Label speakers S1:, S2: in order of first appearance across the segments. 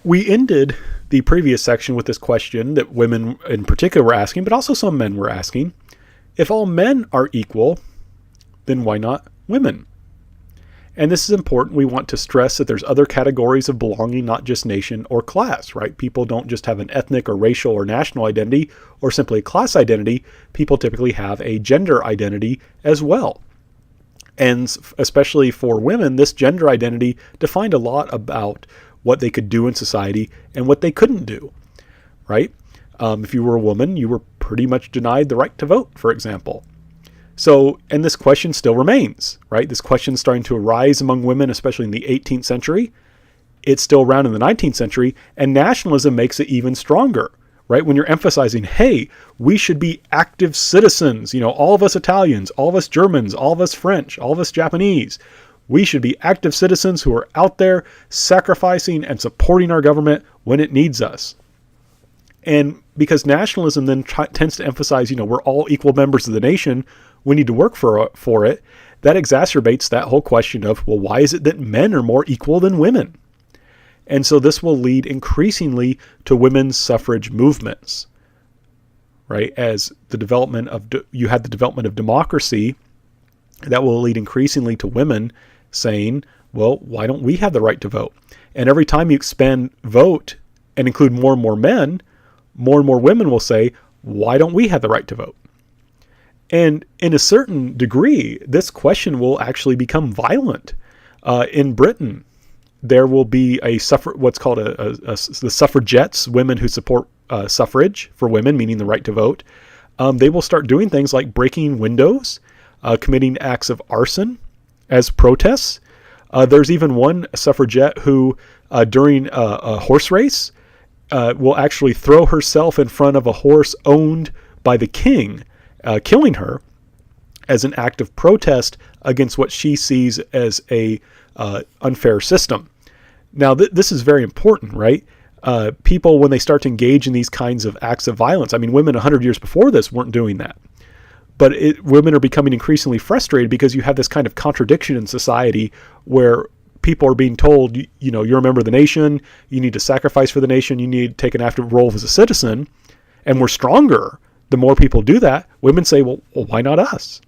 S1: We ended the previous section with this question that women in particular were asking, but also some men were asking. If all men are equal, then why not women? And this is important. We want to stress that there's other categories of belonging, not just nation or class, right? People don't just have an ethnic or racial or national identity or simply a class identity. People typically have a gender identity as well. And especially for women, this gender identity defined a lot about what they could do in society and what they couldn't do, right? If you were a woman, you were pretty much denied the right to vote, for example. So, and this question still remains, right? This question is starting to arise among women, especially in the 18th century. It's still around in the 19th century, and nationalism makes it even stronger, right? When you're emphasizing, hey, we should be active citizens, all of us Italians, all of us Germans, all of us French, all of us Japanese, we should be active citizens who are out there sacrificing and supporting our government when it needs us. And because nationalism then tends to emphasize, we're all equal members of the nation, we need to work for it, that exacerbates that whole question of, well, why is it that men are more equal than women? And so this will lead increasingly to women's suffrage movements, right? As you had the development of democracy, that will lead increasingly to women saying, well, why don't we have the right to vote? And every time you expand vote and include more and more men, more and more women will say, why don't we have the right to vote? And in a certain degree, this question will actually become violent. In Britain, there will be what's called the suffragettes, women who support suffrage for women, meaning the right to vote. They will start doing things like breaking windows, committing acts of arson as protests. There's even one suffragette who, during a horse race, will actually throw herself in front of a horse owned by the king, killing her as an act of protest against what she sees as a unfair system. Now, this is very important, right? People, when they start to engage in these kinds of acts of violence, women 100 years before this weren't doing that. But women are becoming increasingly frustrated because you have this kind of contradiction in society where people are being told, you're a member of the nation, you need to sacrifice for the nation, you need to take an active role as a citizen, and we're stronger the more people do that. Women say, well, why not us?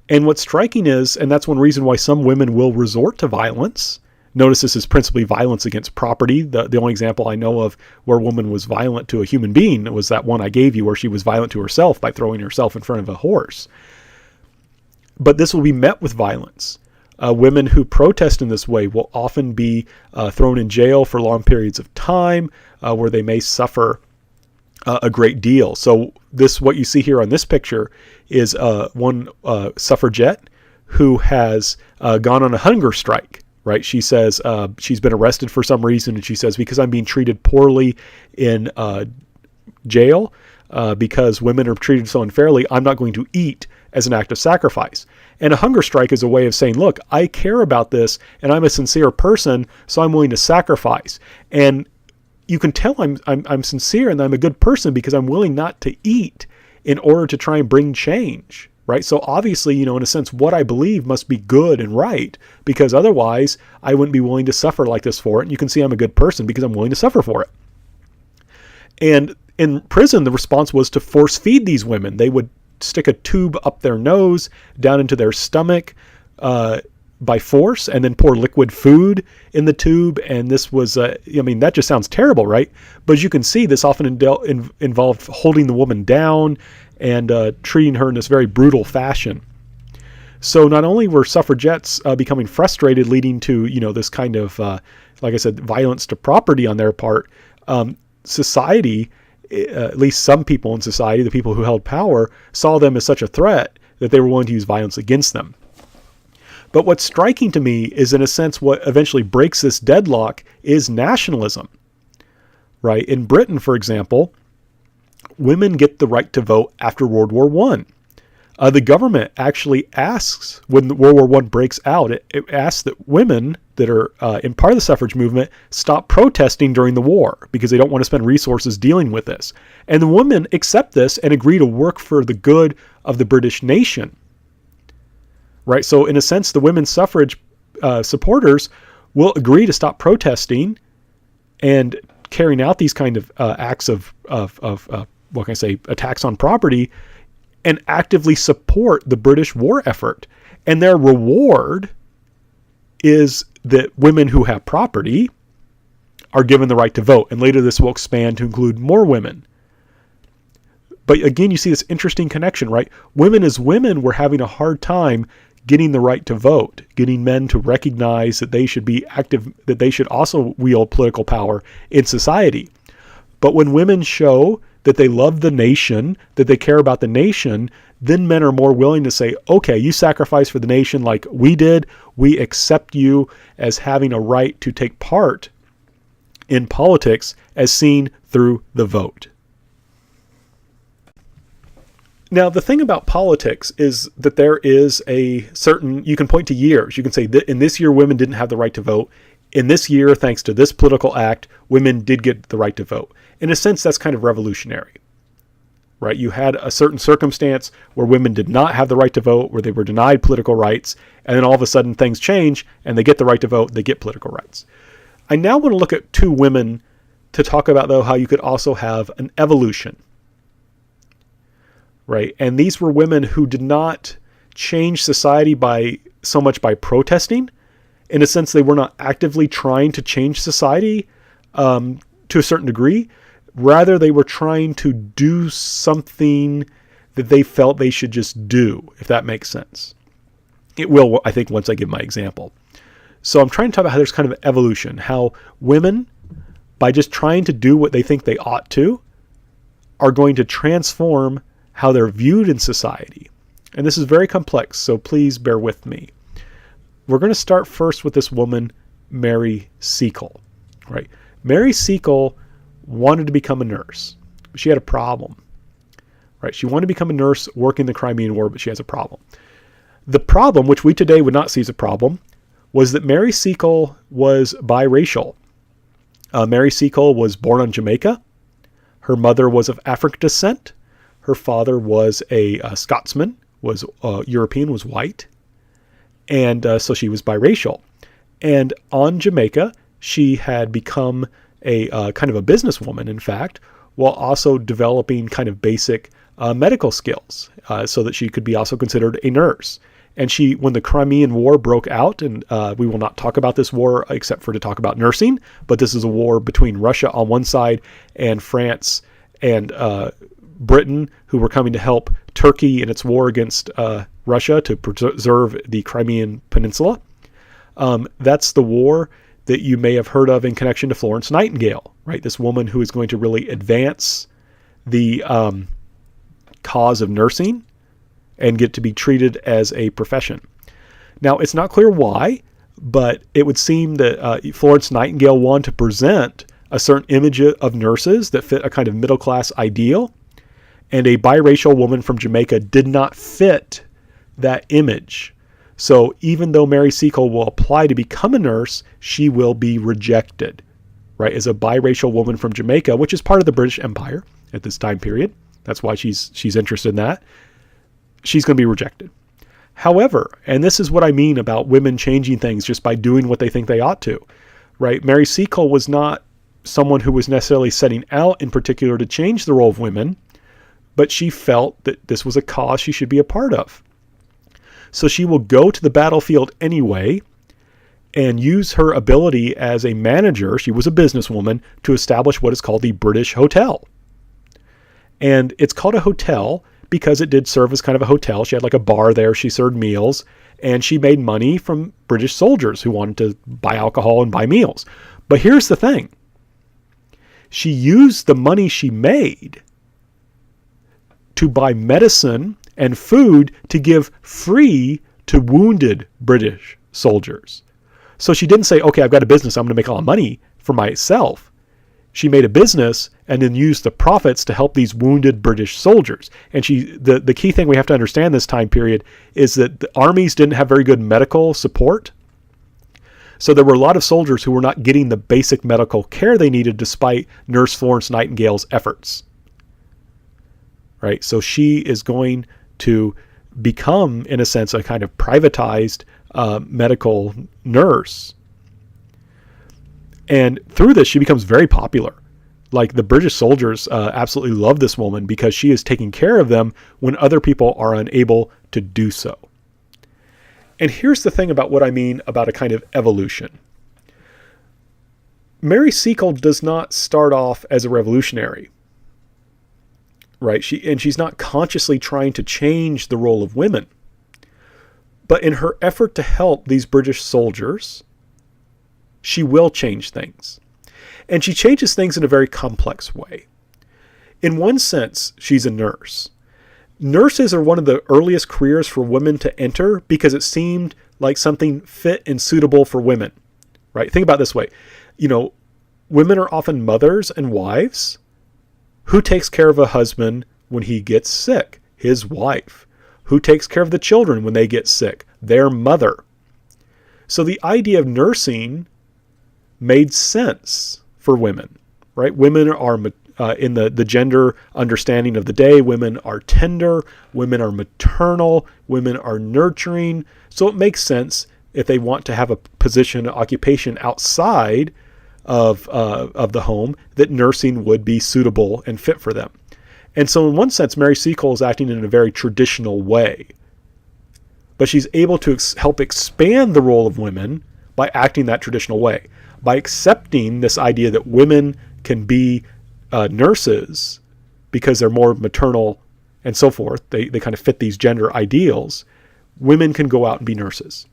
S1: And what's striking is, and that's one reason why some women will resort to violence. Notice this is principally violence against property. The only example I know of where a woman was violent to a human being was that one I gave you where she was violent to herself by throwing herself in front of a horse. But this will be met with violence. Women who protest in this way will often be thrown in jail for long periods of time, where they may suffer a great deal. So what you see here on this picture is one suffragette who has gone on a hunger strike, right? She says she's been arrested for some reason, and she says, because I'm being treated poorly in jail, because women are treated so unfairly, I'm not going to eat as an act of sacrifice. And a hunger strike is a way of saying, look, I care about this, and I'm a sincere person, so I'm willing to sacrifice. And you can tell I'm sincere and I'm a good person because I'm willing not to eat in order to try and bring change, right? So obviously, in a sense, what I believe must be good and right, because otherwise I wouldn't be willing to suffer like this for it. And you can see I'm a good person because I'm willing to suffer for it. And in prison, the response was to force feed these women. They would stick a tube up their nose, down into their stomach, by force, and then pour liquid food in the tube. And this was, that just sounds terrible, right? But as you can see, this often involved holding the woman down and treating her in this very brutal fashion. So not only were suffragettes becoming frustrated, leading to, this kind of, like I said, violence to property on their part, society, at least some people in society, the people who held power, saw them as such a threat that they were willing to use violence against them. But what's striking to me is, in a sense, what eventually breaks this deadlock is nationalism, right? In Britain, for example, women get the right to vote after World War I. The government actually asks, when World War I breaks out, it asks that women that are in part of the suffrage movement stop protesting during the war because they don't want to spend resources dealing with this. And the women accept this and agree to work for the good of the British nation. Right, so in a sense, the women's suffrage supporters will agree to stop protesting and carrying out these kind of acts of what can I say, attacks on property, and actively support the British war effort. And their reward is that women who have property are given the right to vote. And later this will expand to include more women. But again, you see this interesting connection, right? Women as women were having a hard time getting the right to vote, getting men to recognize that they should be active, that they should also wield political power in society. But when women show that they love the nation, that they care about the nation, then men are more willing to say, okay, you sacrifice for the nation like we did. We accept you as having a right to take part in politics as seen through the vote. Now, the thing about politics is that there is a certain, you can point to years. You can say that in this year, women didn't have the right to vote. In this year, thanks to this political act, women did get the right to vote. In a sense, that's kind of revolutionary, right? You had a certain circumstance where women did not have the right to vote, where they were denied political rights, and then all of a sudden things change and they get the right to vote, they get political rights. I now want to look at two women to talk about, though, how you could also have an evolution. Right. And these were women who did not change society by so much by protesting. In a sense, they were not actively trying to change society to a certain degree. Rather, they were trying to do something that they felt they should just do, if that makes sense. It will, I think, once I give my example. So I'm trying to talk about how there's kind of evolution, how women, by just trying to do what they think they ought to, are going to transform how they're viewed in society. And this is very complex, so please bear with me. We're going to start first with this woman, Mary Seacole. Right? Mary Seacole wanted to become a nurse. She had a problem. Right? She wanted to become a nurse working the Crimean War, but she has a problem. The problem, which we today would not see as a problem, was that Mary Seacole was biracial. Mary Seacole was born on Jamaica. Her mother was of African descent. Her father was a Scotsman, was European, was white. And so she was biracial. And on Jamaica, she had become a kind of a businesswoman, in fact, while also developing kind of basic medical skills so that she could be also considered a nurse. And she, when the Crimean War broke out, and we will not talk about this war except for to talk about nursing, but this is a war between Russia on one side and France and Britain, who were coming to help Turkey in its war against Russia to preserve the Crimean Peninsula. That's the war that you may have heard of in connection to Florence Nightingale, right? This woman who is going to really advance the cause of nursing and get to be treated as a profession. Now, it's not clear why, but it would seem that Florence Nightingale wanted to present a certain image of nurses that fit a kind of middle-class ideal, and a biracial woman from Jamaica did not fit that image. So even though Mary Seacole will apply to become a nurse, she will be rejected, right? As a biracial woman from Jamaica, which is part of the British Empire at this time period. That's why she's interested in that. She's going to be rejected. However, and this is what I mean about women changing things just by doing what they think they ought to, right? Mary Seacole was not someone who was necessarily setting out in particular to change the role of women, but she felt that this was a cause she should be a part of. So she will go to the battlefield anyway and use her ability as a manager, she was a businesswoman, to establish what is called the British Hotel. And it's called a hotel because it did serve as kind of a hotel. She had like a bar there, she served meals, and she made money from British soldiers who wanted to buy alcohol and buy meals. But here's the thing. She used the money she made to buy medicine and food to give free to wounded British soldiers. So she didn't say, okay, I've got a business, I'm going to make a lot of money for myself. She made a business and then used the profits to help these wounded British soldiers. And the key thing we have to understand this time period is that the armies didn't have very good medical support. So there were a lot of soldiers who were not getting the basic medical care they needed despite Nurse Florence Nightingale's efforts. Right? So she is going to become, in a sense, a kind of privatized medical nurse. And through this, she becomes very popular. Like the British soldiers absolutely love this woman because she is taking care of them when other people are unable to do so. And here's the thing about what I mean about a kind of evolution. Mary Seacole does not start off as a revolutionary, right? She's not consciously trying to change the role of women. But in her effort to help these British soldiers, she will change things. And she changes things in a very complex way. In one sense, she's a nurse. Nurses are one of the earliest careers for women to enter because it seemed like something fit and suitable for women, right? Think about it this way. Women are often mothers and wives. Who takes care of a husband when he gets sick? His wife. Who takes care of the children when they get sick? Their mother. So the idea of nursing made sense for women, right? Women are, in the gender understanding of the day, women are tender, women are maternal, women are nurturing. So it makes sense if they want to have a position, occupation outside of the home, that nursing would be suitable and fit for them. And so in one sense, Mary Seacole is acting in a very traditional way. But she's able to help expand the role of women by acting that traditional way, by accepting this idea that women can be nurses because they're more maternal and so forth. They kind of fit these gender ideals. Women can go out and be nurses,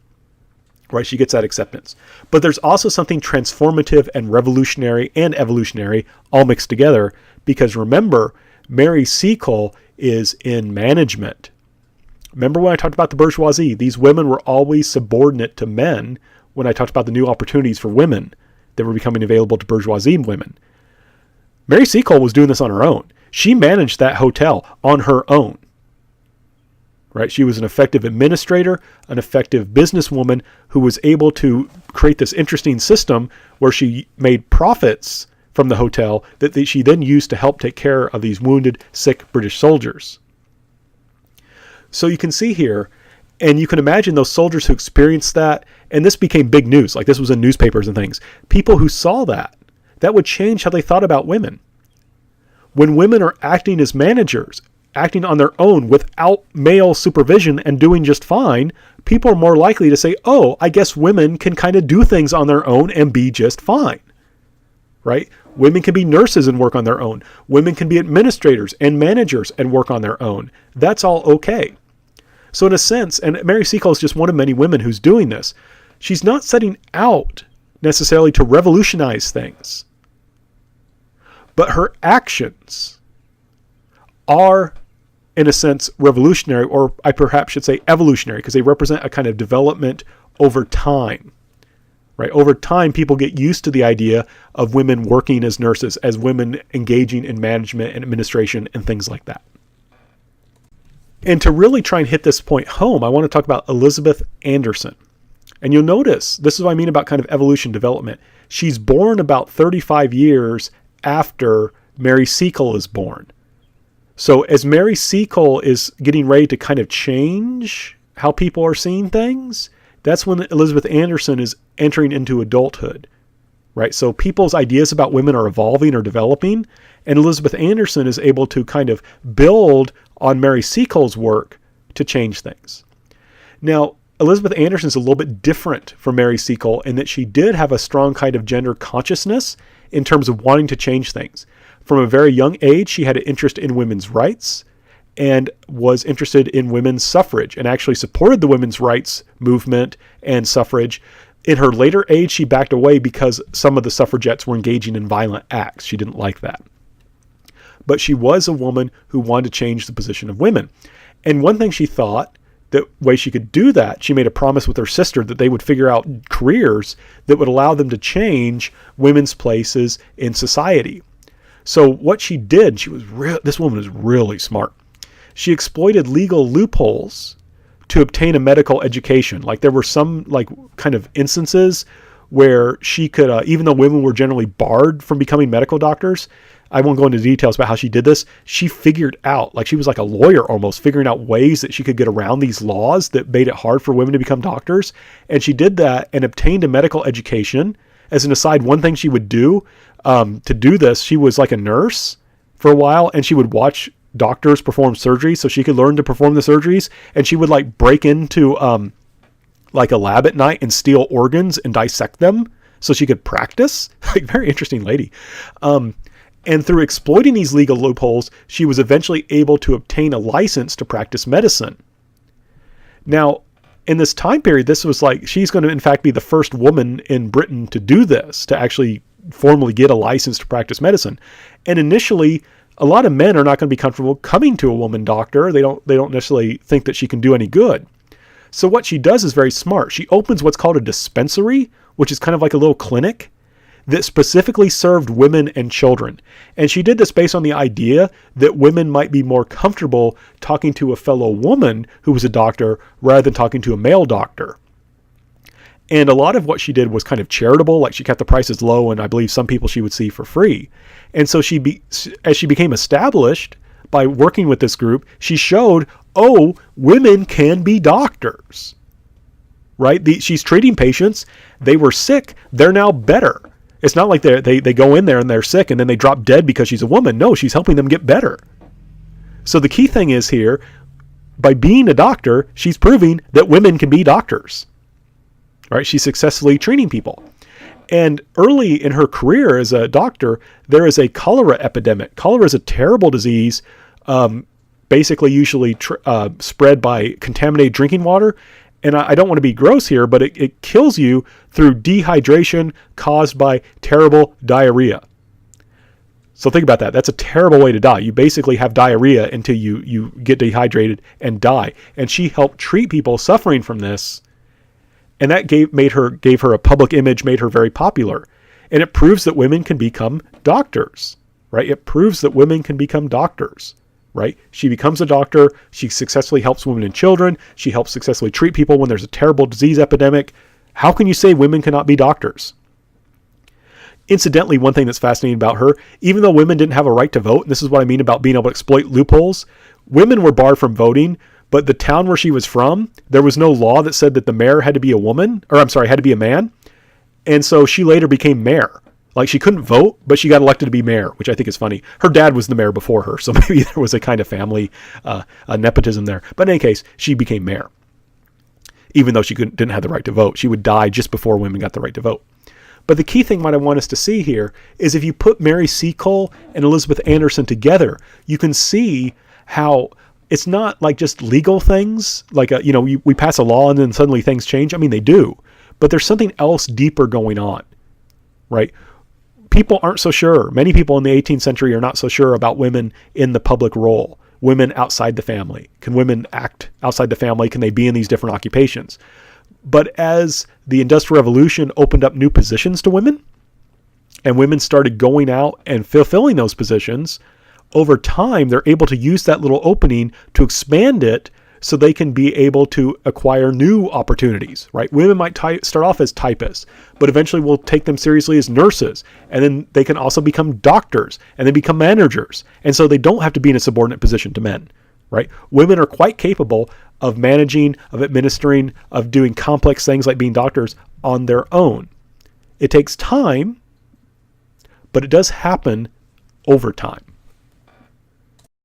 S1: right? She gets that acceptance. But there's also something transformative and revolutionary and evolutionary all mixed together, because remember, Mary Seacole is in management. Remember when I talked about the bourgeoisie? These women were always subordinate to men when I talked about the new opportunities for women that were becoming available to bourgeoisie women. Mary Seacole was doing this on her own. She managed that hotel on her own, right? She was an effective administrator, an effective businesswoman who was able to create this interesting system where she made profits from the hotel that she then used to help take care of these wounded, sick British soldiers. So you can see here, and you can imagine those soldiers who experienced that, and this became big news, like this was in newspapers and things. People who saw that would change how they thought about women. When women are acting as managers, acting on their own without male supervision and doing just fine, people are more likely to say, oh, I guess women can kind of do things on their own and be just fine, right? Women can be nurses and work on their own. Women can be administrators and managers and work on their own. That's all okay. So in a sense, and Mary Seacole is just one of many women who's doing this, she's not setting out necessarily to revolutionize things, but her actions are, in a sense, revolutionary, or I perhaps should say evolutionary, because they represent a kind of development over time. Right? Over time, people get used to the idea of women working as nurses, as women engaging in management and administration and things like that. And to really try and hit this point home, I want to talk about Elizabeth Anderson. And you'll notice, this is what I mean about kind of evolution development. She's born about 35 years after Mary Seacole is born. So as Mary Seacole is getting ready to kind of change how people are seeing things, that's when Elizabeth Anderson is entering into adulthood, right? So people's ideas about women are evolving or developing, and Elizabeth Anderson is able to kind of build on Mary Seacole's work to change things. Now, Elizabeth Anderson is a little bit different from Mary Seacole in that she did have a strong kind of gender consciousness in terms of wanting to change things. From a very young age, she had an interest in women's rights and was interested in women's suffrage and actually supported the women's rights movement and suffrage. In her later age, she backed away because some of the suffragettes were engaging in violent acts. She didn't like that. But she was a woman who wanted to change the position of women. And one thing she thought, the way she could do that, she made a promise with her sister that they would figure out careers that would allow them to change women's places in society. So what she did, this woman is really smart. She exploited legal loopholes to obtain a medical education. Like there were some kind of instances where she could, even though women were generally barred from becoming medical doctors, I won't go into details about how she did this. She figured out, she was like a lawyer almost, figuring out ways that she could get around these laws that made it hard for women to become doctors. And she did that and obtained a medical education. as an aside, one thing she would do to do this, she was like a nurse for a while, and she would watch doctors perform surgery so she could learn to perform the surgeries. And she would like break into like a lab at night and steal organs and dissect them so she could practice. Like, very interesting lady. And through exploiting these legal loopholes, she was eventually able to obtain a license to practice medicine. Now, in this time period, this was like, she's going to in fact be the first woman in Britain to do this, to actually formally get a license to practice medicine. And initially, a lot of men are not going to be comfortable coming to a woman doctor. They don't necessarily think that she can do any good. So what she does is very smart. She opens what's called a dispensary, which is kind of like a little clinic that specifically served women and children. And she did this based on the idea that women might be more comfortable talking to a fellow woman who was a doctor rather than talking to a male doctor. And a lot of what she did was kind of charitable, like she kept the prices low, and I believe some people she would see for free. And so as she became established by working with this group, she showed, oh, women can be doctors, right? She's treating patients. They were sick. They're now better. It's not like they go in there and they're sick and then they drop dead because she's a woman. No, she's helping them get better. So the key thing is here, by being a doctor, she's proving that women can be doctors, right? She's successfully treating people. And early in her career as a doctor, there is a cholera epidemic. Cholera is a terrible disease, basically usually spread by contaminated drinking water. And I don't want to be gross here, but it kills you through dehydration caused by terrible diarrhea. So think about that. That's a terrible way to die. You basically have diarrhea until you get dehydrated and die. And she helped treat people suffering from this. And that gave her a public image, made her very popular. And it proves that women can become doctors, right? It proves that women can become doctors. Right? She becomes a doctor. She successfully helps women and children. She helps successfully treat people when there's a terrible disease epidemic. How can you say women cannot be doctors? Incidentally, one thing that's fascinating about her, even though women didn't have a right to vote, and this is what I mean about being able to exploit loopholes, women were barred from voting, but the town where she was from, there was no law that said that the mayor had to be a woman, had to be a man. And so she later became mayor. Like, she couldn't vote, but she got elected to be mayor, which I think is funny. Her dad was the mayor before her, so maybe there was a kind of family nepotism there. But in any case, she became mayor. Even though she didn't have the right to vote. She would die just before women got the right to vote. But the key thing what I want us to see here is if you put Mary Seacole and Elizabeth Anderson together, you can see how it's not like just legal things. Like, we pass a law and then suddenly things change. I mean, they do. But there's something else deeper going on, right? People aren't so sure. Many people in the 18th century are not so sure about women in the public role, women outside the family. Can women act outside the family? Can they be in these different occupations? But as the Industrial Revolution opened up new positions to women, and women started going out and fulfilling those positions, over time, they're able to use that little opening to expand it so they can be able to acquire new opportunities, right? Women might start off as typists, but eventually we'll take them seriously as nurses. And then they can also become doctors and then become managers. And so they don't have to be in a subordinate position to men, right? Women are quite capable of managing, of administering, of doing complex things like being doctors on their own. It takes time, but it does happen over time.